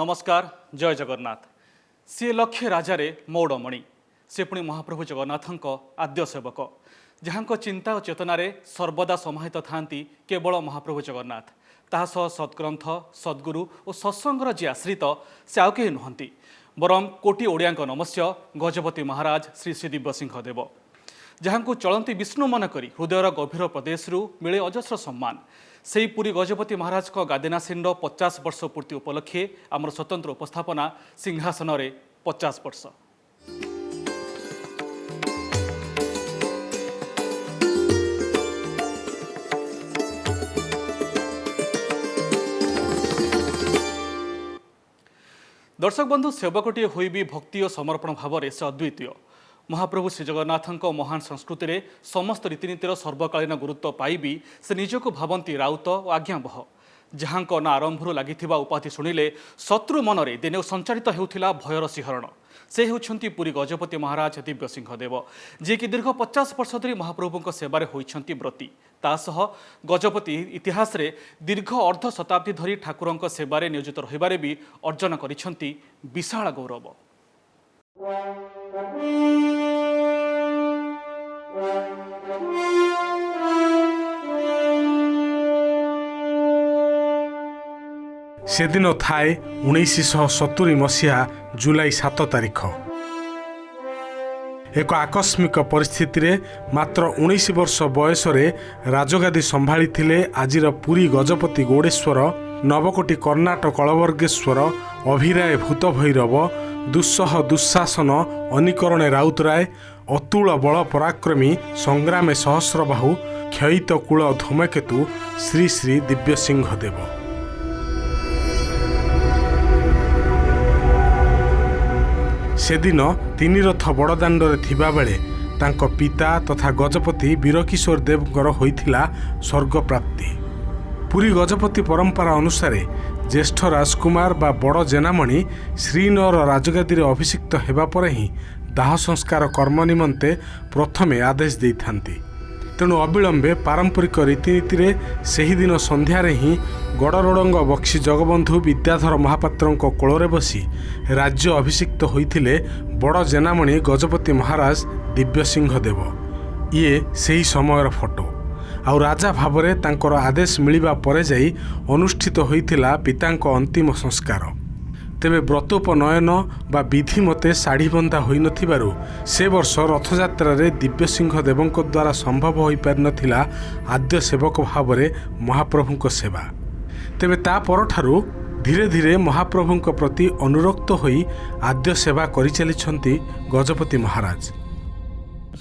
नमस्कार जय जगन्नाथ। सी लक्ष्य राजारे मौड़मणि से पुणी महाप्रभु जगन्नाथ आद्य सेवक जहाँ चिंता और चेतना सर्वदा समाहित थांती केवल महाप्रभु जगन्नाथ तासह सद्ग्रंथ सद्गुरु और सत्संगर जी आश्रित से आउ कहीं नुहति बरम कोटी ओडिया नमस्य गजपति महाराज श्री श्री दिव्य सिंह देव जहाँ चलती विष्णु मन करी हृदयर गभीर प्रदेश मिले अजस्र सम्मान से पुरी गजपति महाराज का गादिनासीन 50 वर्ष पूर्ति उपलक्षे आमर स्वतंत्र उपस्थापना सिंहासन 50 वर्ष। दर्शक बंधु सेवकटीए हुई भी भक्ति और समर्पण भाव से अद्वितीय महाप्रभु श्री जगन्नाथ महान संस्कृति में समस्त रीतिनीतिर सर्वकालीन गुरुत्व पाई से निजक भावती राउत और आज्ञाबह जहाँ ना आरंभ लगी उपाधि शुणिले शत्रु मनरे दिने संचारित होता भयर शिहरण से होती पुरी गजपति महाराज दिव्य सिंह देव जी कि दीर्घ 50 वर्ष धरी महाप्रभु सेवार होती व्रती तासह गजपति इतिहास रे दीर्घ अर्ध शताब्दी धरी ठाकुर सेवार नियोजित रहिबारे भी अर्जन करिसेंती विशाल गौरव। से दिन थाए 1970 मसीहा जुलाई 7 तारिख एक आकस्मिक परिस्थिति रे मात्र 19 वर्ष बयस राजगादी संभाली थिले आजिर पुरी गजपति गौड़ेश्वर नवकोटी कर्णाटक कलवर्गेश्वर अभिराय भूत भैरव दुस्सह दुस्शासन अनिकरणे राउतराय अतुल बल पराक्रमी संग्रामे सहस्रबाहु क्षयित कूल धूमकेतु श्री श्री दिव्य सिंह देव से दिन तीन रथ बड़दाण्डरे थिबा बेले तांको पिता तथा गजपति वीरकिशोर देवଙ୍କର होइथिला स्वर्ग प्राप्ति। पुरी गजपति परंपरा अनुसार ज्येष्ठ राजकुमार बा बड़ जेनामणि श्रीनगर राजगादी रे अभिषिक्त हेबा परे ही दाह संस्कार कर्म निमंते प्रथमे आदेश देइथांती। तेणु अविलंबे पारंपरिक रीतिनीति रे सेही दिन संध्यारे ही गड़रोड़ंग बक्सी जगबंधु विद्याधर महापात्रंको कोଳରେ बसी राज्य अभिषिक्त होइथिले बड़ जेनामणि गजपति महाराज दिव्य सिंह देव ये सेही समयर फोटो आउ राजा भावरे तांकर आदेश मिलिबा परे जाई अनुष्ठित होइथिला पितांको अंतिम संस्कार। तेबे व्रतोपनयन बा विधि मते साड़ी बंधा होई नथिबारु से वर्ष रथयात्रा रे दिव्य सिंह देवंको द्वारा संभव होई पार नथिला आद्य सेवक भावरे महाप्रभुंको सेवा। तेबे ता परठारु धीरे धीरे महाप्रभुंको प्रति अनुरक्त होई आद्य सेवा करि चलिछंती गजपति महाराज।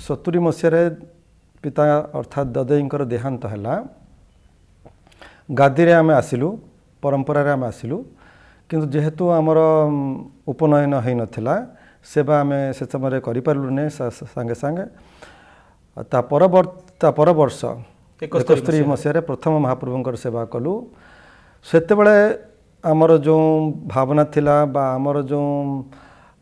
70 मसीह पिता अर्थात ददैंकर देहांत हैला गादी रे आमे आसिलु परंपरा रे आमे आसिलु किंतु जेहेतु आमर उपनयन है नथिला सेवा आमे से समय करि पारलुने संगे संगे ता पर वर्ष 71 मसीह प्रथम महाप्रभुंकर सेवा कलु। सेते बेले आमर जो भावना थिला बा आमर जो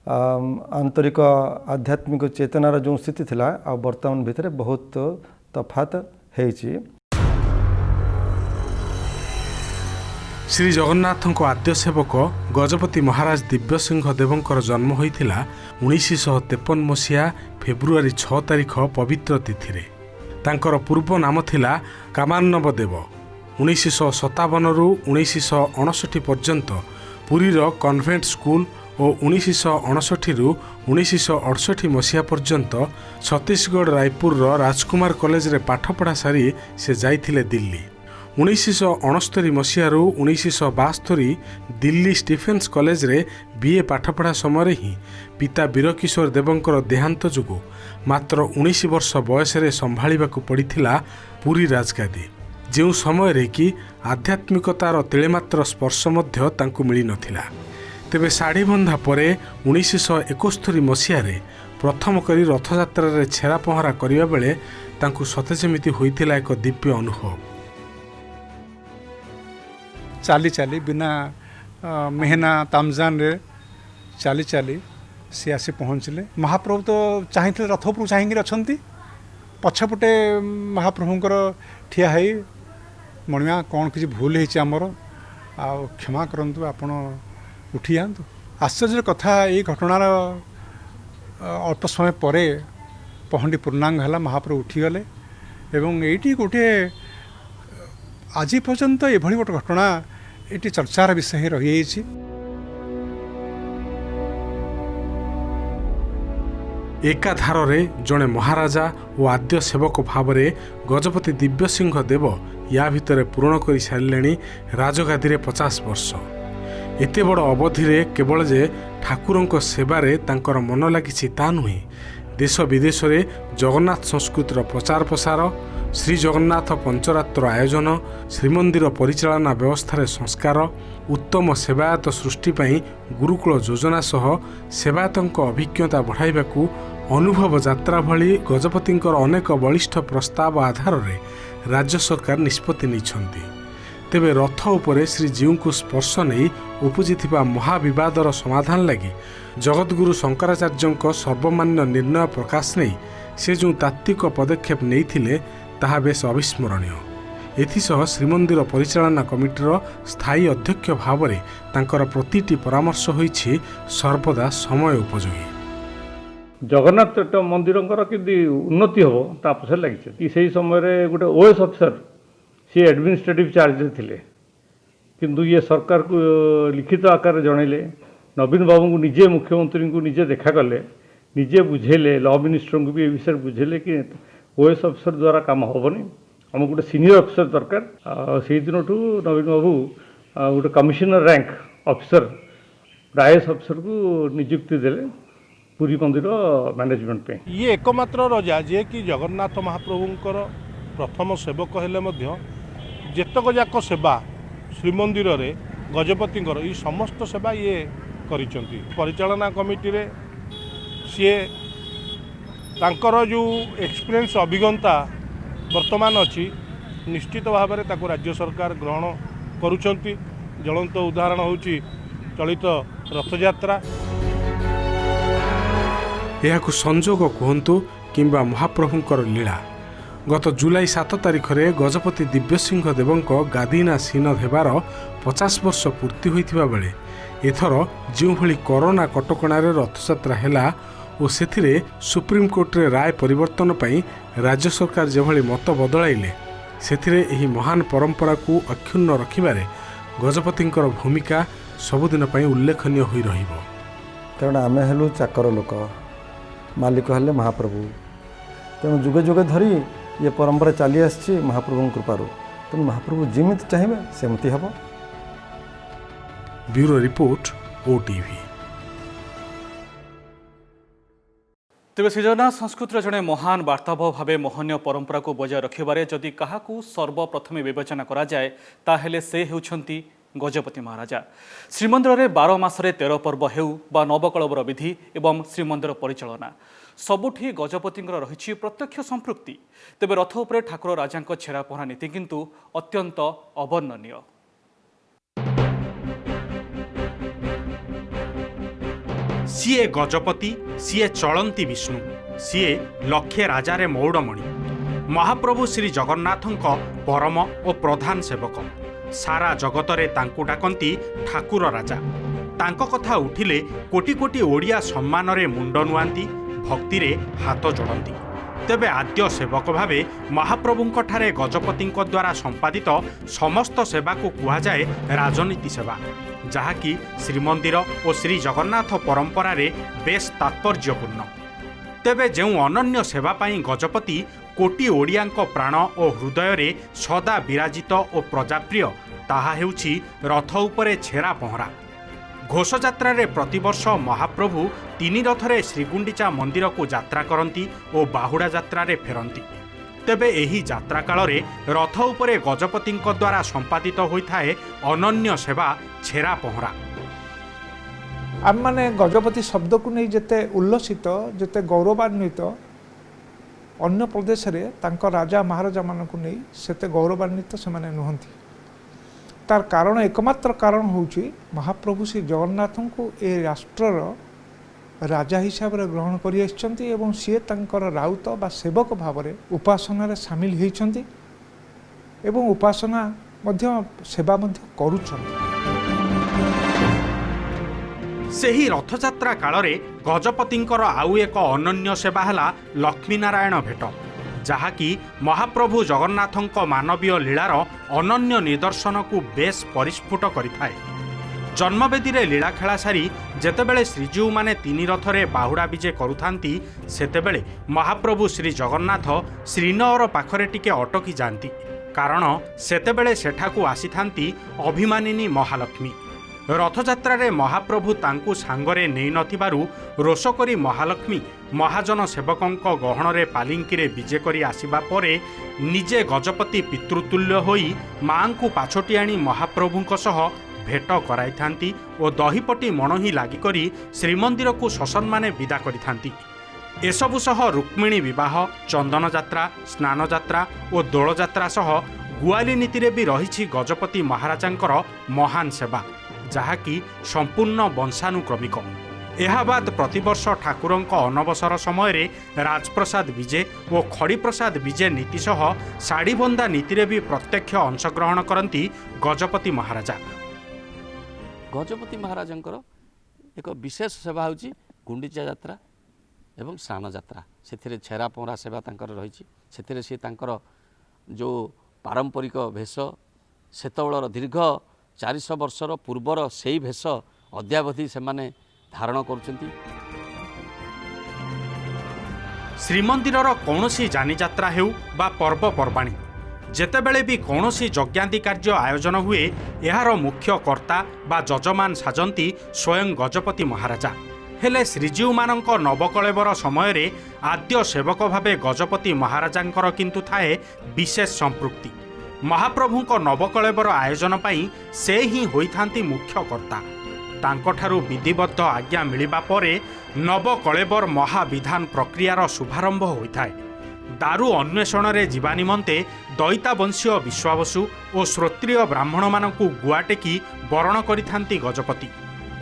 आंतरिक आध्यात्मिक चेतनार जो स्थिति थिला आ वर्तमान भितर बहुत तफात हेछि। श्री जगन्नाथଙ୍କ आद्य सेवक गजपति महाराज दिव्य सिंह देवଙ୍କର जन्म होइथिला 1953 मसीहा फेब्रुआरी 6 तारिख पवित्र तिथि। तांकर पूर्व नाम थिला कामान्नव देव। 1957 रु 1959 पर्यंत पुरीर कन्वेंट स्कूल और 1959 रु 1968 मसीहा पर्यंत छत्तीसगढ़ रायपुर राजकुमार कॉलेज रे पाठ पढ़ा सारी से जाइथिले दिल्ली। 1969 मसीह 1972 दिल्ली स्टीफेंस कॉलेज रे बीए पाठपढ़ा समय ही पिता वीरकिशोर देवंकर देहांत जोगु मात्र 19 वर्ष बयस संभाळिबाकु पड़िथिला पुरी राजगादी जो समय रे कि आध्यात्मिकतार तिलेमात्र स्पर्श मध्य तांकु मिली नथिला। तेबे साड़ी बंधा परे 1971 मसीह प्रथम करी रथयात्रा रे छेरा पहरा करिबा बेले तांकु सते जेमिति होइथिला एक दिव्य अनुभव। चाली चाली बिना मेहना तामजान रे चाली चाली सी आसी पहुँचले। महाप्रभु तो चाहिए रथ उपरू चाहिए अच्छा पछपटे महाप्रभुंकर ठिया है मणिमा कौन किसी भूल होमर आ क्षमा करंतु आपण उठी जातु। आश्चर्य कथा ये घटनार अल्प समय पर पहंडी पूर्णांग है महाप्रभु उठीगले एवं ये गोटे आज पर्यंत एभली गोटे घटना ये चर्चार विषय रही जाइए। एकाधारे जड़े महाराजा और आद्य सेवक भाव में गजपति दिव्यसिंह देव या भितर पूरण कर सारे राजगादी 50 वर्ष। एते बड़ अवधि केवल जे ठाकुरों सेवारे तांकर मन लगी ता नुहे, देश विदेश में जगन्नाथ संस्कृतिर प्रचार प्रसार, श्री जगन्नाथ पंचरात्र आयोजन, श्रीमंदिर परिचालना व्यवस्था संस्कार, उत्तम सेवायत सृष्टि गुरुकुल योजना सह सेवायतों अभिज्ञता बढ़ाइबाकू अनुभव यात्रा भली गजपतिंकर अनेक बलिष्ठ प्रस्ताव आधार में राज्य सरकार निष्पत्ति नहीं। तेबे रथ उपरे श्रीजीव को स्पर्श नहीं उपजिथिबा महाविवादर समाधान लगी जगतगुरु शंकराचार्य सर्वमान्य निर्णय प्रकाश नहीं से जो तात्विक पदक्षेप नहीं ताहा बेस अविस्मरणीय। एथिसह श्रीमंदिर परिचालना कमिटीर स्थायी अध्यक्ष भाव में तांकर प्रतिटी परामर्श होइछि सर्वदा समय उपयोगी। जगन्नाथ मंदिर कि उन्नति हम ता पछे लगी से समय गोटे ओएस अफिसर सी एडमिनिस्ट्रेटिव चार्ज थे किंतु ये सरकार को लिखित आकार जनइले, नवीन बाबू को निजे मुख्यमंत्री को निजे देखा कले, निजे बुझेले, लॉ मिनिस्टर को भी ये विषय बुझेले कि ओएस अफिसर द्वारा काम हेनी, आम गोटे सीनियर अफिसर दरकार। से दिन नवीन बाबू गोटे commissioner rank officer IAS officer को नियुक्ति देले पुरी मंदिर मैनेजमेंट पे। ये एकमात्र रजा जे कि जगन्नाथ महाप्रभुंकर प्रथम सेवक हेले जेतक जाक सेवा श्रीमंदिर रे गजपतिंकर ये समस्त सेवा ये करिसंती। परिचालना कमिटी रे सी तांकर जो एक्सपीरियंस अभिज्ञता वर्तमान अच्छी निश्चित भाव में ताको राज्य सरकार ग्रहण करुछंती। ज्वलंत उदाहरण होची चलित रथयात्रा। यह संजोग कहतु किंबा महाप्रभुंकर लीला। गत जुलाई 7 तारिख में गजपति दिव्यसिंह देवों गादीनासीन हेबार 50 वर्ष पूर्ति होइथिबा बेले एथर जो भली कोरोना कटकणार रथयात्रा हैला और सेथिरे सुप्रीमकोर्ट रे राय परिवर्तन पई राज्य सरकार जेभली मत बदलाइले सेथिरे एही महान परंपरा को अक्षुण्ण रखिबारे गजपतिंकर भूमिका सबुदिन पई उल्लेखनीय होई रहिबो। कारण आमे हेलु चाकर लोक, मालिक हेले महाप्रभु, तेणु जुगे जुगे धरी ये परंपरा चली आसी महाप्रभु कृपारू। तेणु महाप्रभु जिमित चाहिए सेमती हम। Bureau report OTV. तेज श्रीजगन्नाथ संस्कृतिर जड़े महान वार्ताबह भाव मोहनीय परंपरा को बजाय रखिबारे जदि काहाकू सर्वप्रथमे विवेचना करा जाए ताहेले से हेउछंती गजपति महाराजा। श्रीमंदिर में 12 मासरे 13 पर्व हेउ बा नवकलबर विधि एवं श्रीमंदिर परिचालना सबुठी गजपति रही प्रत्यक्ष संपृक्ति। तेबे रथ उपरे ठाकुर राजा छेरा पहरा नीति किंतु अत्यंत अवर्णनीय। सीए गजपति, सीए चलंती विष्णु, सीए लक्षे राजारे मौड़मणि महाप्रभु श्री जगन्नाथंक परम और प्रधान सेवक। सारा जगतरे तांकु डाकंती ठाकुर राजा। तांको कथा उठिले कोटी कोटी ओडिया सम्मान रे मुंड नुआंती, भक्ति रे हाथ जोड़ती। तेबे आद्य सेवक भावे महाप्रभुंक ठारे गजपतिंक द्वारा संपादित समस्त सेवा को कुहा जाए राजनीति सेवा, जहाँकि श्रीमंदिर और श्री जगन्नाथ परंपरा रे बेस तात्पर्यपूर्ण। तेबे जो अनन्य सेवा पाई गजपति कोटी ओडियांक प्राण और हृदय रे सदा विराजित और प्रजाप्रिय ताहा हेउछि रथ उपरे छेरा पहरा। घोषयात्रा रे प्रतिवर्ष महाप्रभु 3 रथरे श्रीगुंडीचा मंदिर को यात्रा करती और बाहुड़ा यात्रा रे फेरती। तेबे एही यात्रा काल रे रथ उपरे गजपतिंक द्वारा संपादित होइथाए अनन्य सेवा छेरा पहरा। आम माने गजपति शब्द को नहीं जेते उल्लसित जेते गौरवान्वित अन्य प्रदेश रे तांको राजा महाराजा मान को नहीं सेते गौरवान्वित से माने नुहंती। तार कारण एकमात्र कारण होउची महाप्रभु श्री जगन्नाथ को ए राष्ट्रर राजा हिसाब रे ग्रहण करि आछंती एवं सी तांकर राउत बा सेवक भाव रे उपासना रे शामिल होइछंती एवं उपासना मध्य सेवा मध्य करूछंती। ସେହି ରଥଯାତ୍ରା କାଳରେ ଗଜପତିଙ୍କର ଆଉ ଏକ ଅନନ୍ୟ ସେବା ହେଲା ଲକ୍ଷ୍ମୀନାରାୟଣ ଭେଟ, ଯାହାକି ମହାପ୍ରଭୁ ଜଗନ୍ନାଥଙ୍କ ମାନବୀୟ ଲୀଳାର ଅନନ୍ୟ ନିଦର୍ଶନକୁ ବେଶ୍ ପରିସ୍ଫୁଟ କରିଥାଏ। ଜନ୍ମବେଦୀରେ ଲୀଳାଖେଳା ସାରି ଯେତେବେଳେ ଶ୍ରୀଜୀଉମାନେ ତିନି ରଥରେ ବାହୁଡ଼ା ବିଜେ କରୁଥାନ୍ତି, ସେତେବେଳେ ମହାପ୍ରଭୁ ଶ୍ରୀ ଜଗନ୍ନାଥ ଶ୍ରୀନଅର ପାଖରେ ଟିକେ ଅଟକି ଯାଆନ୍ତି, କାରଣ ସେତେବେଳେ ସେଠାକୁ ଆସିଥାନ୍ତି ଅଭିମାନିନୀ ମହାଲକ୍ଷ୍ମୀ। ରଥଯାତ୍ରାରେ ମହାପ୍ରଭୁ ତାଙ୍କୁ ସାଙ୍ଗରେ ନେଇନଥିବାରୁ ରୋଷ କରି ମହାଲକ୍ଷ୍ମୀ ମହାଜନ ସେବକଙ୍କ ଗହଣରେ ପାଲିଙ୍କିରେ ବିଜେ କରି ଆସିବା ପରେ ନିଜେ ଗଜପତି ପିତୃତୁଲ୍ୟ ହୋଇ ମାଆଙ୍କୁ ପାଛୋଟି ଆଣି ମହାପ୍ରଭୁଙ୍କ ସହ ଭେଟ କରାଇଥାନ୍ତି ଓ ଦହିପଟି ମଣୋହି ଲାଗିକରି ଶ୍ରୀମନ୍ଦିରକୁ ସସମ୍ମାନେ ବିଦା କରିଥାନ୍ତି। ଏସବୁ ସହ ରୁକ୍ମିଣୀ ବିବାହ, ଚନ୍ଦନ ଯାତ୍ରା, ସ୍ନାନଯାତ୍ରା ଓ ଦୋଳଯାତ୍ରା ସହ ଗୁଆଲି ନୀତିରେ ବି ରହିଛି ଗଜପତି ମହାରାଜାଙ୍କର ମହାନ ସେବା, ଯାହାକି ସମ୍ପୂର୍ଣ୍ଣ ବଂଶାନୁକ୍ରମିକ। ଏହା ବାଦ ପ୍ରତିବର୍ଷ ଠାକୁରଙ୍କ ଅନବସର ସମୟରେ ରାଜପ୍ରସାଦ ବିଜେ ଓ ଖଡ଼ିପ୍ରସାଦ ବିଜେ ନୀତି ସହ ଶାଢ଼ୀବନ୍ଧା ନୀତିରେ ବି ପ୍ରତ୍ୟକ୍ଷ ଅଂଶଗ୍ରହଣ କରନ୍ତି ଗଜପତି ମହାରାଜା। ଗଜପତି ମହାରାଜଙ୍କର ଏକ ବିଶେଷ ସେବା ହେଉଛି ଗୁଣ୍ଡିଚା ଯାତ୍ରା ଏବଂ ସ୍ନାନ ଯାତ୍ରା। ସେଥିରେ ଛେରା ପହଁରା ସେବା ତାଙ୍କର ରହିଛି। ସେଥିରେ ସେ ତାଙ୍କର ଯେଉଁ ପାରମ୍ପରିକ ଭେଷ, ସେତେବେଳର ଦୀର୍ଘ 400 ବର୍ଷର ପୂର୍ବର ସେଇ ଭେଷ ଅଦ୍ୟାବଧି ସେମାନେ ଧାରଣ କରୁଛନ୍ତି। ଶ୍ରୀମନ୍ଦିରର କୌଣସି ଯାନିଯାତ୍ରା ହେଉ ବା ପର୍ବପର୍ବାଣୀ, ଯେତେବେଳେ ବି କୌଣସି ଯଜ୍ଞାଦି କାର୍ଯ୍ୟ ଆୟୋଜନ ହୁଏ, ଏହାର ମୁଖ୍ୟ କର୍ତ୍ତା ବା ଯଜମାନ ସାଜନ୍ତି ସ୍ୱୟଂ ଗଜପତି ମହାରାଜା। ହେଲେ ଶ୍ରୀଜୀଉମାନଙ୍କ ନବକଳେବର ସମୟରେ ଆଦ୍ୟ ସେବକ ଭାବେ ଗଜପତି ମହାରାଜାଙ୍କର କିନ୍ତୁ ଥାଏ ବିଶେଷ ସମ୍ପୃକ୍ତି। ମହାପ୍ରଭୁଙ୍କ ନବକଳେବର ଆୟୋଜନ ପାଇଁ ସେ ହିଁ ହୋଇଥାନ୍ତି ମୁଖ୍ୟ କର୍ତ୍ତା। ତାଙ୍କଠାରୁ ବିଧିବଦ୍ଧ ଆଜ୍ଞା ମିଳିବା ପରେ ନବକଳେବର ମହାବିଧାନ ପ୍ରକ୍ରିୟାର ଶୁଭାରମ୍ଭ ହୋଇଥାଏ। ଦାରୁ ଅନ୍ୱେଷଣରେ ଯିବା ନିମନ୍ତେ ଦଇତାବଂଶୀୟ ବିଶ୍ୱାବସୁ ଓ ଶ୍ରୋତ୍ରିୟ ବ୍ରାହ୍ମଣମାନଙ୍କୁ ଗୁଆ ଟେକି ବରଣ କରିଥାନ୍ତି ଗଜପତି।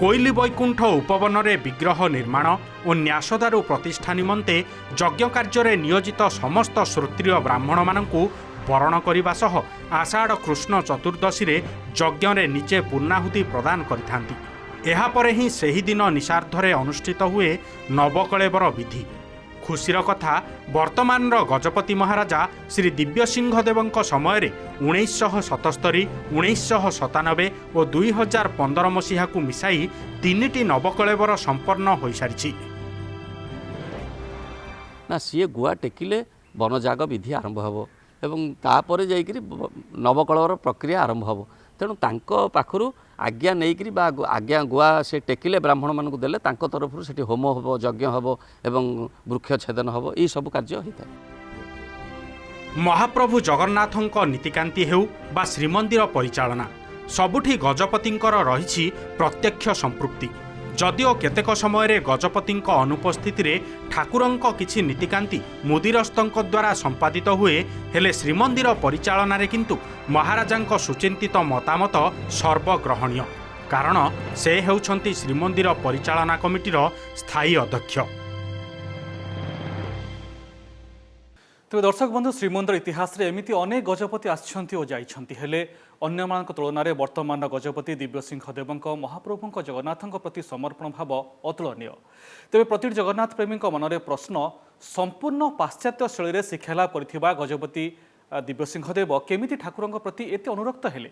କୋଇଲି ବୈକୁଣ୍ଠ ଉପବନରେ ବିଗ୍ରହ ନିର୍ମାଣ ଓ ନ୍ୟାସଦାରୁ ପ୍ରତିଷ୍ଠା ନିମନ୍ତେ ଯଜ୍ଞ କାର୍ଯ୍ୟରେ ନିୟୋଜିତ ସମସ୍ତ ଶ୍ରୋତ୍ରିୟ ବ୍ରାହ୍ମଣମାନଙ୍କୁ ବରଣ କରିବା ସହ ଆଷାଢ଼ କୃଷ୍ଣ ଚତୁର୍ଦ୍ଦଶୀରେ ଯଜ୍ଞରେ ନିଜେ ପୂର୍ଣ୍ଣାହୁତି ପ୍ରଦାନ କରିଥାନ୍ତି। ଏହାପରେ ହିଁ ସେହିଦିନ ନିଶାର୍ଦ୍ଧରେ ଅନୁଷ୍ଠିତ ହୁଏ ନବକଳେବର ବିଧି। ଖୁସିର କଥା, ବର୍ତ୍ତମାନର ଗଜପତି ମହାରାଜା ଶ୍ରୀ ଦିବ୍ୟସିଂହ ଦେବଙ୍କ ସମୟରେ 1977, 1997 ଓ 2015 ମସିହାକୁ ମିଶାଇ 3ଟି ନବକଳେବର ସମ୍ପନ୍ନ ହୋଇସାରିଛି। ନା ସିଏ ଗୁଆ ଟେକିଲେ ବନଯାଗ ବିଧି ଆରମ୍ଭ ହେବ ଏବଂ ତାପରେ ଯାଇକରି ନବକଳେବର ପ୍ରକ୍ରିୟା ଆରମ୍ଭ ହେବ। ତେଣୁ ତାଙ୍କ ପାଖରୁ ଆଜ୍ଞା ନେଇକରି ବା ଆଜ୍ଞା ଗୁଆ ସେ ଟେକିଲେ ବ୍ରାହ୍ମଣମାନଙ୍କୁ ଦେଲେ ତାଙ୍କ ତରଫରୁ ସେଠି ହୋମ ହେବ, ଯଜ୍ଞ ହେବ ଏବଂ ବୃକ୍ଷ ଛେଦନ ହେବ, ଏହି ସବୁ କାର୍ଯ୍ୟ ହୋଇଥାଏ। ମହାପ୍ରଭୁ ଜଗନ୍ନାଥଙ୍କ ନୀତିକାନ୍ତି ହେଉ ବା ଶ୍ରୀମନ୍ଦିର ପରିଚାଳନା, ସବୁଠି ଗଜପତିଙ୍କର ରହିଛି ପ୍ରତ୍ୟକ୍ଷ ସମ୍ପୃକ୍ତି। ଯଦିଓ କେତେକ ସମୟରେ ଗଜପତିଙ୍କ ଅନୁପସ୍ଥିତିରେ ଠାକୁରଙ୍କ କିଛି ନୀତିକାନ୍ତି ମୁଦିରସ୍ତଙ୍କ ଦ୍ୱାରା ସମ୍ପାଦିତ ହୁଏ, ହେଲେ ଶ୍ରୀମନ୍ଦିର ପରିଚାଳନାରେ କିନ୍ତୁ ମହାରାଜାଙ୍କ ସୁଚିନ୍ତିତ ମତାମତ ସର୍ବଗ୍ରହଣୀୟ, କାରଣ ସେ ହେଉଛନ୍ତି ଶ୍ରୀମନ୍ଦିର ପରିଚାଳନା କମିଟିର ସ୍ଥାୟୀ ଅଧ୍ୟକ୍ଷ। ତେବେ ଦର୍ଶକ ବନ୍ଧୁ, ଶ୍ରୀମନ୍ଦିର ଇତିହାସରେ ଏମିତି ଅନେକ ଗଜପତି ଆସିଛନ୍ତି ଓ ଯାଇଛନ୍ତି, ହେଲେ ଅନ୍ୟମାନଙ୍କ ତୁଳନାରେ ବର୍ତ୍ତମାନର ଗଜପତି ଦିବ୍ୟସିଂହ ଦେବଙ୍କ ମହାପ୍ରଭୁଙ୍କ ଜଗନ୍ନାଥଙ୍କ ପ୍ରତି ସମର୍ପଣ ଭାବ ଅତୁଳନୀୟ। ତେବେ ପ୍ରତିଟି ଜଗନ୍ନାଥ ପ୍ରେମୀଙ୍କ ମନରେ ପ୍ରଶ୍ନ, ସମ୍ପୂର୍ଣ୍ଣ ପାଶ୍ଚାତ୍ୟ ଶୈଳୀରେ ଶିକ୍ଷାଲାଭ କରିଥିବା ଗଜପତି ଦିବ୍ୟସିଂହ ଦେବ କେମିତି ଠାକୁରଙ୍କ ପ୍ରତି ଏତେ ଅନୁରକ୍ତ ହେଲେ?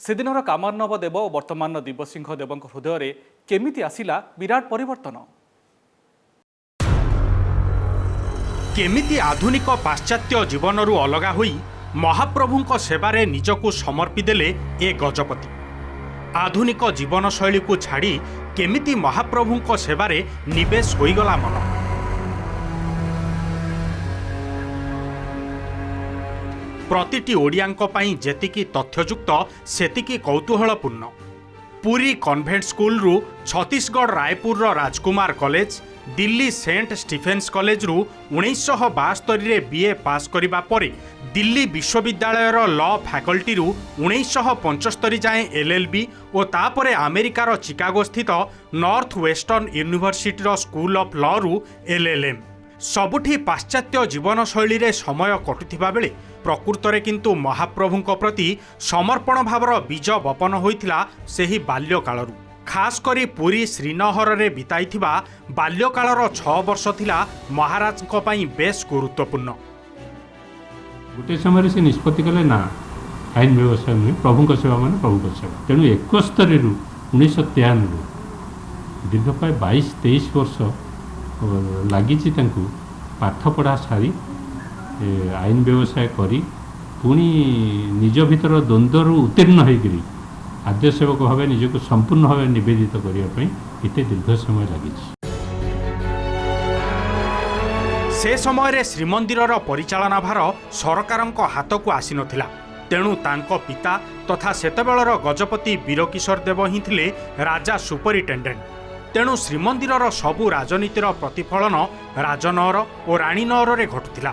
ସେଦିନର କାମାର୍ଣ୍ଣବ ଦେବ ଓ ବର୍ତ୍ତମାନର ଦିବ୍ୟସିଂହ ଦେବଙ୍କ ହୃଦୟରେ କେମିତି ଆସିଲା ବିରାଟ ପରିବର୍ତ୍ତନ? କେମିତି ଆଧୁନିକ ପାଶ୍ଚାତ୍ୟ ଜୀବନରୁ ଅଲଗା ହୋଇ ମହାପ୍ରଭୁଙ୍କ ସେବାରେ ନିଜକୁ ସମର୍ପି ଦେଲେ ଏ ଗଜପତି? ଆଧୁନିକ ଜୀବନଶୈଳୀକୁ ଛାଡ଼ି କେମିତି ମହାପ୍ରଭୁଙ୍କ ସେବାରେ ନିବେଶ ହୋଇଗଲା ମନ? ପ୍ରତିଟି ଓଡ଼ିଆଙ୍କ ପାଇଁ ଯେତିକି ତଥ୍ୟଯୁକ୍ତ ସେତିକି କୌତୂହଳପୂର୍ଣ୍ଣ। ପୁରୀ କନଭେଣ୍ଟ ସ୍କୁଲରୁ ଛତିଶଗଡ଼ ରାୟପୁରର ରାଜକୁମାର କଲେଜ, ଦିଲ୍ଲୀ ସେଣ୍ଟ ଷ୍ଟିଫେନ୍ସ କଲେଜରୁ 1972ରେ BA ପାସ୍ କରିବା ପରେ ଦିଲ୍ଲୀ ବିଶ୍ୱବିଦ୍ୟାଳୟର ଲ ଫ୍ୟାକଲ୍ଟିରୁ 1975 ଯାଏଁ LLB ଓ ତାପରେ ଆମେରିକାର ଚିକାଗୋ ସ୍ଥିତ ନର୍ଥ ୱେଷ୍ଟର୍ଣ୍ଣ ୟୁନିଭର୍ସିଟିର ସ୍କୁଲ ଅଫ୍ ଲ'ରୁ LLM। ସବୁଠି ପାଶ୍ଚାତ୍ୟ ଜୀବନଶୈଳୀରେ ସମୟ କଟୁଥିବା ବେଳେ ପ୍ରକୃତରେ କିନ୍ତୁ ମହାପ୍ରଭୁଙ୍କ ପ୍ରତି ସମର୍ପଣ ଭାବର ବୀଜ ବପନ ହୋଇଥିଲା ସେହି ବାଲ୍ୟକାଳରୁ। खास करी पुरी श्रीनगर रे बिताइथिबा बाल्यकालर 6 वर्ष थिला महाराजଙ୍କ ପାଇଁ बेस गुरुत्वपूर्ण। गोटे समय से निष्पत्ति कले ना आईन व्यवस्था नुहे प्रभु सेवा मान प्रभु सेवा तेणु 71 रु 1993 दीर्घ प्राय 22-23 वर्ष लगी पाठ पढ़ा सारी आईन व्यवसाय करी पुणी निज भीतर द्वंद्वर उत्तीर्ण होकर आद्य सेवक भाव निजक संपूर्ण भाव निवेदित करने एत दीर्घ समय लगी। से समय श्रीमंदिर परिचालना भार सरकारଙ୍କ हाथକୁ आसी नथिला। तेणु तांको पिता तथा सेतेबेलर गजपति वीरकिशोर देव ही थिले राजा सुपरिटेंडेंट। तेणु श्रीमंदिर सबु राजनीतिर प्रतिफलन राजनगर और राणीनगर रे घटुथिला।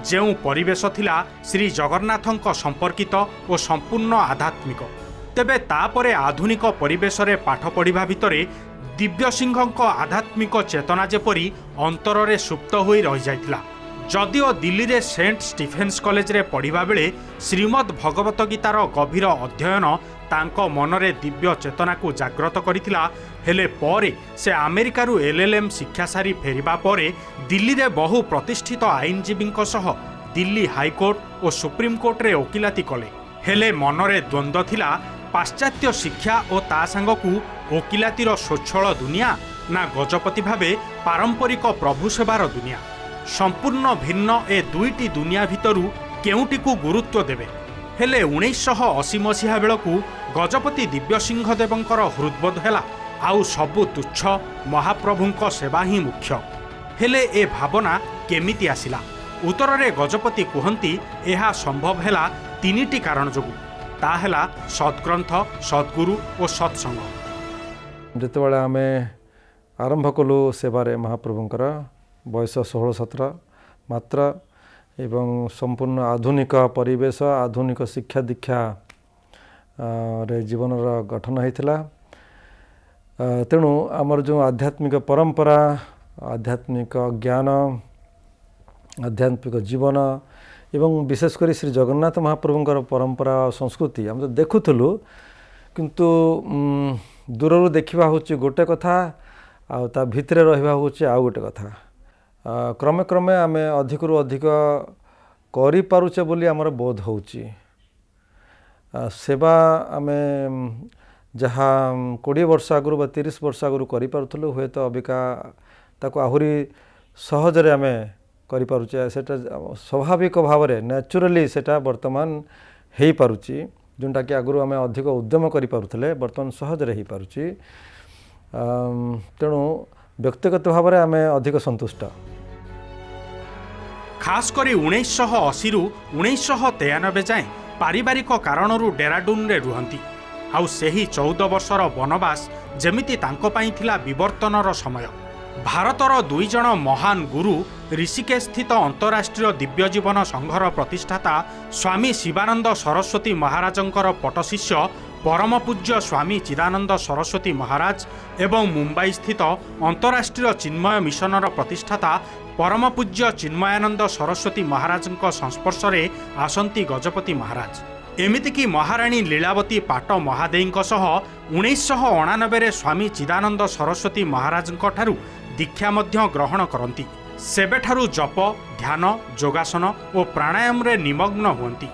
जेउ परिवेश थिला श्री जगन्नाथଙ୍କ संपर्कित और संपूर्ण आध्यात्मिक। तेबे तापरे आधुनिक परिवेश रे पाठ पढ़िबा भितरे दिव्य सिंहଙ୍କ आध्यात्मिक चेतना जेपरी अंतरे सुप्त होई रही जाइथिला। जदिओ दिल्ली रे सेंट स्टीफेन्स कॉलेज रे पढ़िबा बेले श्रीमद् भगवत गीतार गभीर अध्ययन तांको मनरे दिव्य चेतना को जाग्रत करिथिला। हेले परे से अमेरिकारु LLM शिक्षा सारी फेरिबा परे दिल्ली रे बहु प्रतिष्ठित आईनजीवींको सह दिल्ली हाईकोर्ट और सुप्रीम कोर्ट रे वकिलाती कले। हेले मनरे द्वंद्व थिला पाश्चात्य शिक्षा और ता सांगकू वकिलातीर स्वच्छल दुनिया ना गजपति भावे पारंपरिक प्रभु सेवार दुनिया। संपूर्ण भिन्न ए दुईटी दुनिया भितरु केउटीकू गुरुत्व देवे। हेले 1980 मसीहा बेलकू गजपति दिव्य सिंह देवंकर हृदबोध हेला आउ सबु तुच्छ महाप्रभुंक सेवा ही मुख्य। हेले ए भावना केमिति आसिला? उत्तर रे गजपति कहती यह संभव हेला 3टी कारण जोगु। ता हेला सद्ग्रंथ, सद्गुरु और सत्संग। जितेबाला आम आरंभ कलु सेवारे महाप्रभुंकर बयस 16-17 मात्र एवं संपूर्ण आधुनिक परिवेश आधुनिक शिक्षा दीक्षा रे जीवन गठन होता। तेणु आमर जो आध्यात्मिक परंपरा आध्यात्मिक ज्ञान आध्यात्मिक जीवन एवं विशेषकर श्री जगन्नाथ महाप्रभुंकर परंपरा संस्कृति आम तो देखुलु किंतु दूर देखा हूँ गोटे कथा आ भितरे रहा हूँ आउ गोटे कथा। क्रमे क्रमे आम अधिकरू अधिक करिपारुचे बोली आमर बोध होउची। सेवा आम जहाँ 20 वर्ष आगु बा 30 वर्ष आगु करूँ हुए तो अबिका ताको आहुरी सहजरे आम करिपारुचे। सेटा स्वाभाविक भाव में नेचुराली सेटा वर्तमान हो पारुची जोटा कि आगु आम अधिक उद्यम करें बर्तमान सहजरे हो पारुची। तेणु व्यक्तिगत भाव में आम अधिक संतुष्ट। खास करी 1980 रु 1993 जाए पारिवारिक कारणरू डेराडून रे रुहंती। आउ सेही 14 वर्षर वनवास जेमिति तांको पाई थिला विवर्तनर समय। भारतर 2 जण महान गुरु ऋषिकेश स्थित अंतरराष्ट्रीय दिव्य जीवन संघर प्रतिष्ठाता स्वामी शिवानंद सरस्वती महाराजंकर पटशिष्य परम पूज्य स्वामी चिदानंद सरस्वती महाराज एवं मुंबई स्थित अंतरराष्ट्रीय चिन्मय मिशनर प्रतिष्ठाता परम पूज्य चिन्मयानंद सरस्वती महाराजंक संस्पर्श रे आसंती गजपति महाराज। एमितिकी महाराणी लीलावती पाट महादेईंक सह 1989 रे स्वामी चिदानंद सरस्वती महाराजंक ठारू दीक्षा मध्य ग्रहण करती। सेबेठारू जप ध्यान योगासन और प्राणायाम रे निमग्न हुअंती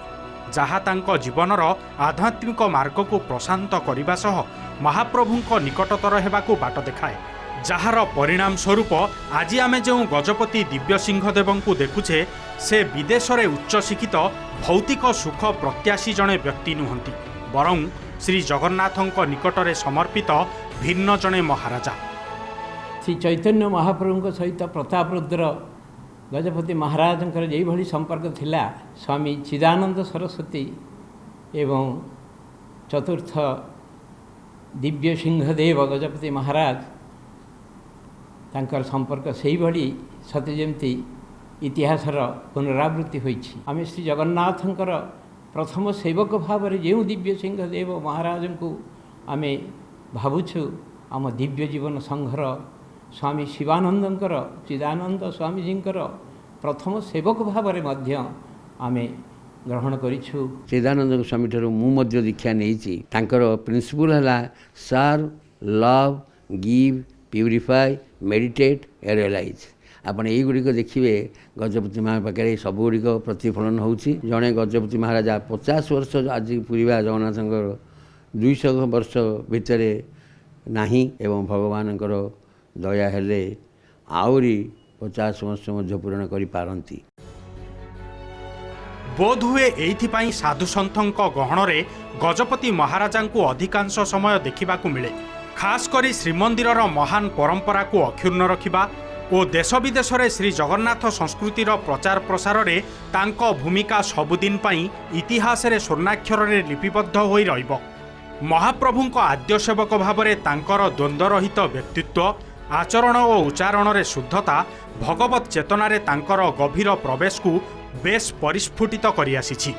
जहा तांको जीवनर आध्यात्मिक मार्ग को प्रशांत करने सह महाप्रभुंक निकटतर हेबाकू बाट देखाए। जार परिणाम स्वरूप आज आमे जो गजपति दिव्य सिंह देवंकू देखुछे से विदेश रे उच्च शिक्षित भौतिक सुख प्रत्याशी जड़े व्यक्ति नुहंती बरं श्री जगन्नाथंक निकटरे समर्पित भिन्न जड़े महाराजा। श्री चैतन्य महाप्रभु सहित प्रतापरुद्र गजपति महाराजंकर जो भली संपर्क थिला स्वामी चिदानंद सरस्वती एवं चतुर्थ दिव्य सिंहदेव गजपति महाराज तांकर संपर्क से भली सत्य जमती इतिहासर पुनरावृत्ति होइछि। आम श्री जगन्नाथंकर प्रथम सेवक भाव में जो दिव्य सिंहदेव महाराज को आम भावुछु आम दिव्य जीवन संघर स्वामी शिवानंदंकर चिदानंद स्वामीजींकर प्रथम सेवक भाव में आम ग्रहण करिछु। चिदानंद स्वामी ठारू मु दीक्षा नहीं तांकर प्रिंसिपल है सार love give purify meditate and realize आपण यहीगुड़िक देखिए गजपति माँ पाखे सबुଗୁଡ଼ିक प्रतिफलन होची जड़े गजपति महाराजा 50 वर्ष आज पूरा जगन्नाथ 200 वर्ष भितर नाही एवं भगवान दया हेले आउरी 50 वर्ष मध्य पूरण करि पारंती। बोधहुए एइथिपाई साधु सन्थक गहणरे गजपति महाराजा को अधिकांश समय देखा मिले। खास करी श्रीमंदिरर महान परंपरा को अक्षुण्ण रखिबा और देश विदेश में श्री जगन्नाथ संस्कृतिर प्रचार प्रसार रे तांको भूमिका सबुदिन पाई इतिहास रे स्वर्णाक्षर रे लिपिबद्ध होई रहिबो। महाप्रभुंको आद्य सेवक भावरे तांकर द्वंद्वरहित व्यक्तित्व आचरण और उच्चारण रे शुद्धता भगवत चेतना रे तांकर गभीर प्रवेश को बेस परिस्फुटित करि आसीछि।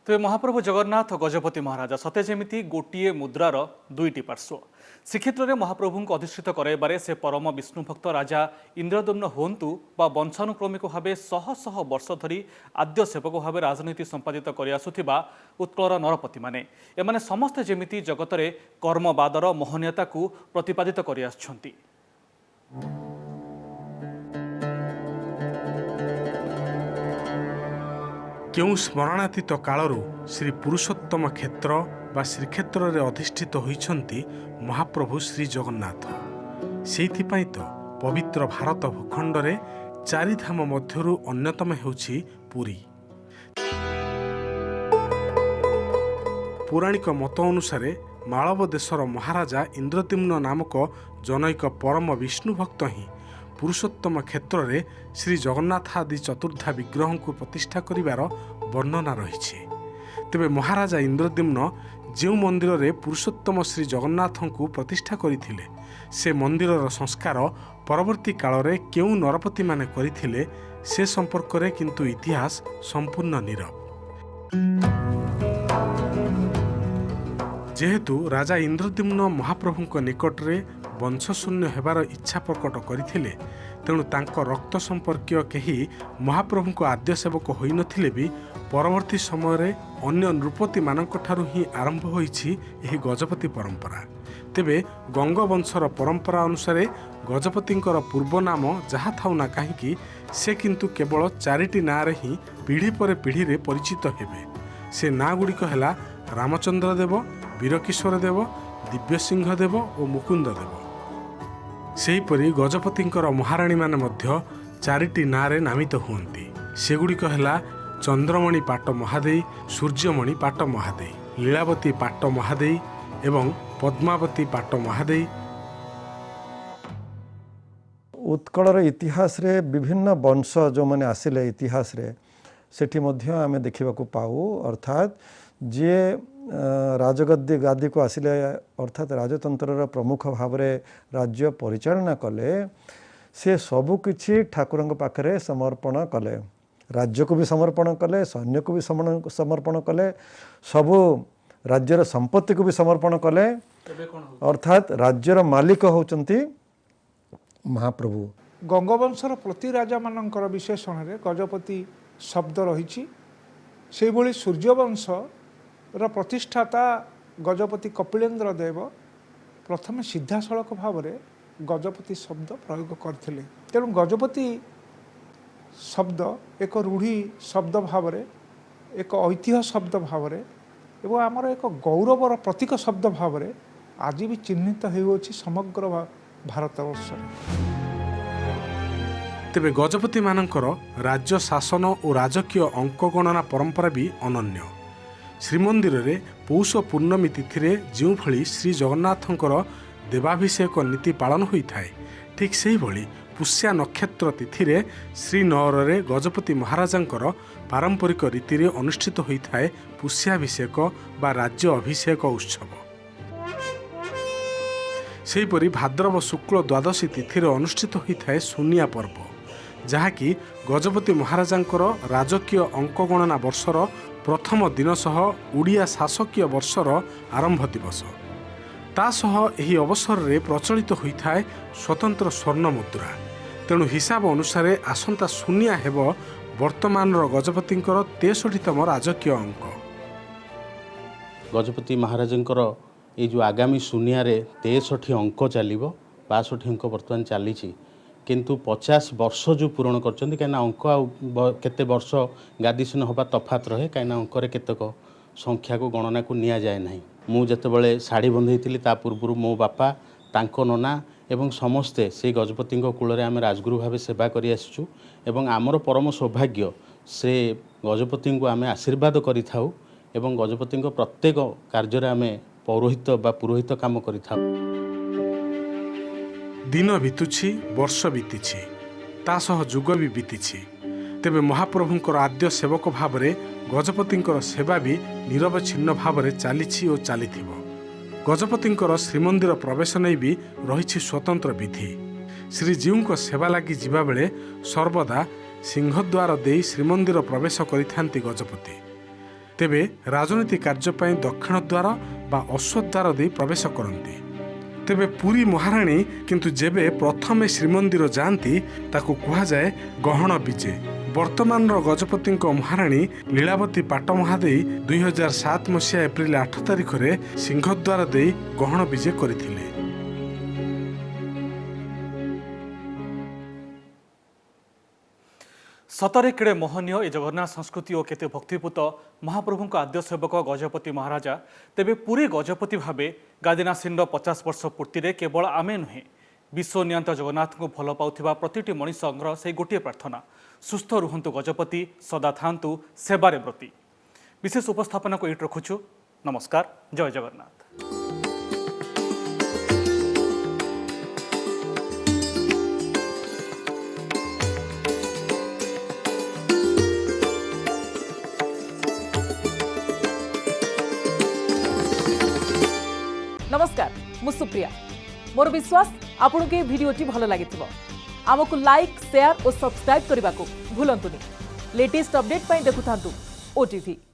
तेज महाप्रभु जगन्नाथ गजपति महाराजा सते जेमिति गोटिए मुद्रार दुईटी पार्श्व। श्रीक्षेत्र में महाप्रभु को अधिष्ठित कराइबारे से परम विष्णु भक्त राजा इंद्रद्युम्न हुंतु बा वंशानुक्रमिक भाव शह शह वर्ष धरी आद्य सेवक भाव राजनीति संपादित करिआसुथिबा उत्कलर नरपति माने एमाने समस्ते जेमिति जगतरे कर्मवादर मोहनीयता को प्रतिपादित करिआछंती। केउ स्मरणातीत कालरू श्री पुरुषोत्तम क्षेत्र बा श्रीक्षेत्र रे अधिष्ठित होइछंती महाप्रभु श्री जगन्नाथ। सेइथिपाई तो पवित्र भारत भूखंड रे चारि धाम मध्यरु अन्यतम हेउछि पुरी। पौराणिक मत अनुसार मालव देशर महाराजा इंद्रद्युम्न नामक जनैक परम विष्णु भक्त ही पुरुषोत्तम क्षेत्र रे श्री जगन्नाथ आदि चतुर्धा विग्रह को प्रतिष्ठा करिवार वर्णना रही। तेबे महाराजा इंद्रद्युम्न जो मंदिर रे पुरुषोत्तम श्री जगन्नाथ को प्रतिष्ठा करथिले से मंदिरर संस्कार परवर्ती काल रे केउ नरपति माने करथिले से संपर्क रे किंतु इतिहास संपूर्ण नीरव। जेहेतु राजा इंद्रद्युम्न महाप्रभुଙ୍କ निकटरे वंशशून्य हेबार इच्छा प्रकट करथिले तेणु तांको रक्त संपर्कीय केही महाप्रभुଙ୍କ आद्य सेवक होई नथिले भी परवर्ती समय रे अन्य नृपति मानक ठारू ही आरंभ होईछि एही गजपति परंपरा। तेबे गंग वंशर परंपरा अनुसार गजपतिंकर पूर्व नाम जहा थाउ ना काहीकि से किंतु केवल चारिटी ना रे ही पीढ़ी पर पीढ़ी रे परिचित हेबे। से ना गुड़िक हैला रामचंद्र देव, वीरकिशोर देव, दिव्यसिंह देव और मुकुंद देव। सेहीपरि गजपतिंकर महाराणी माने मध्य चारिटी नारे नामित हुअन्ति। सेगुड़िक हैला चंद्रमणि पाट महादेई, सूर्यमणि पाट महादेई, लीलावती पाट महादेई एवं पद्मावती पाट महादेई। उत्कलर इतिहास रे विभिन्न वंश जो माने आसिले इतिहास रे सेठी मध्य आमे देखिबाकू पाऊ अर्थात जे राजगद्दी गादी को आसिले अर्थात राजतंत्र प्रमुख भाव में राज्य परिचालना कले से सबु किछि ठाकुरंक पाखरे समर्पण कले। राज्य को भी समर्पण कले, सैन्य को भी समर्पण कले, सबु राज्यर संपत्ति को भी समर्पण कले। अर्थात राज्यर मालिक होचंती महाप्रभु। गंगवंशर प्रति राजा मानकर विशेषण रे गजपति शब्द रही। से भली सूर्यवंश प्रतिष्ठाता गजपति कपिलेन्द्र देव प्रथम सीधासलख भाव में गजपति शब्द प्रयोग करथिले। तेणु गजपति शब्द एक रूढ़ी शब्द भाव में एक ऐतिह्य शब्द भाव में एवं आमर एक गौरवर प्रतीक शब्द भाव में आज भी चिन्हित होउछि समग्र भारतवर्ष। तेबे गजपति मानकर राज्य शासन और राजकीय अंक गणना परंपरा भी अनन्य। श्रीमंदिर रे पौष पूर्णमी तिथि रे जो भली श्री जगन्नाथंकर देवाभिषेक नीति पालन होता है ठीक से भली पुष्या नक्षत्र तिथि रे श्रीनगर रे गजपति महाराजांकर पारंपरिक रीति रे अनुष्ठित होता है पुष्याभिषेक बा राज्य अभिषेक उत्सव। सेहीपरि भाद्रव शुक्ल द्वादशी तिथि रे अनुष्ठित होता है सुनिया पर्व जहाँकि गजपति महाराजांकर राजकीय अंक गणना वर्षर प्रथम दिन सह उड़िया शासकीय वर्षर आरंभ दिवस। तासह एही अवसर रे प्रचलित होता है स्वतंत्र स्वर्ण मुद्रा। तेणु हिसाब अनुसार आसंता शून्या हेब वर्तमान गजपतिंकर 63तम राजकीय अंक। गजपति महाराजंकर ये जो आगामी शून्य 63 अंक चलो 62 अंक बर्तमान चली किंतु 50 वर्ष जो पूरण कर अंक केते वर्ष गादीसन हवा तफात रहे कहीं अंकर केतक संख्या को गणना को निया जाए ना मु जितेबाला शाढ़ी बंधई ता पूर्व मो बापा तांको नना एवं समस्ते से गजपति कूल आम राजगुरु भाव सेवा कर आसुँ एवं आमर परम सौभाग्य से गजपति को आम आशीर्वाद करिथाउ एवं गजपति प्रत्येक कार्य आम पौरोहित बा पुरोहित काम करिथाउ। दिन बीतुछि वर्ष बीतीछि ता सह जुग भी बीतीछि तेबे महाप्रभुंकर आद्य सेवक भाव में गजपतिंकर सेवा भी निरवच्छिन्न भाव में चली और चलीथिबो। गजपतिंकर श्रीमंदिर प्रवेश नहीं भी रही स्वतंत्र विधि। श्रीजीव सेवा लगी जीवा बेले सर्वदा सिंहद्वार दे श्रीमंदिर प्रवेश करिथांती गजपति। तेबे राजनीति कार्यपाई दक्षिण द्वार बा अश्वद्वार दे प्रवेश करती। तेबे पुरी महाराणी किंतु जेबे प्रथमे श्रीमंदिर जाती ताकू कहा जाए गहन विजे। वर्तमान गजपति महाराणी लीलावती पाटमहादे 2007 मसीहा एप्रिल 8 तारिख में सिंहद्वार दे गहन विजे करथिले। सतरे केड़े मोहनीय ए जगन्नाथ संस्कृति और केते भक्तिपूत महाप्रभु आद्य सेवक गजपति महाराजा। तेबे पूरी गजपति भावे गादीनासीन 50 वर्ष पूर्ति केवल आमे नुहे विश्व नियंत जगन्नाथ को भल पाउथिबा प्रतिटी मनीषर से गोटे प्रार्थना सुस्थ रुहंतु गजपति सदा थांतु सेवारे ब्रती। विशेष उपस्थापना को एट रखुछु। नमस्कार। जय जगन्नाथ। नमस्कार मु सुप्रिया मोर विश्वास आपन के वीडियोटी भल लगी आमको लाइक शेयर और सब्सक्राइब करने को भूलंतुनि। लेटेस्ट अपडेट देखुथांतु ओटीवी।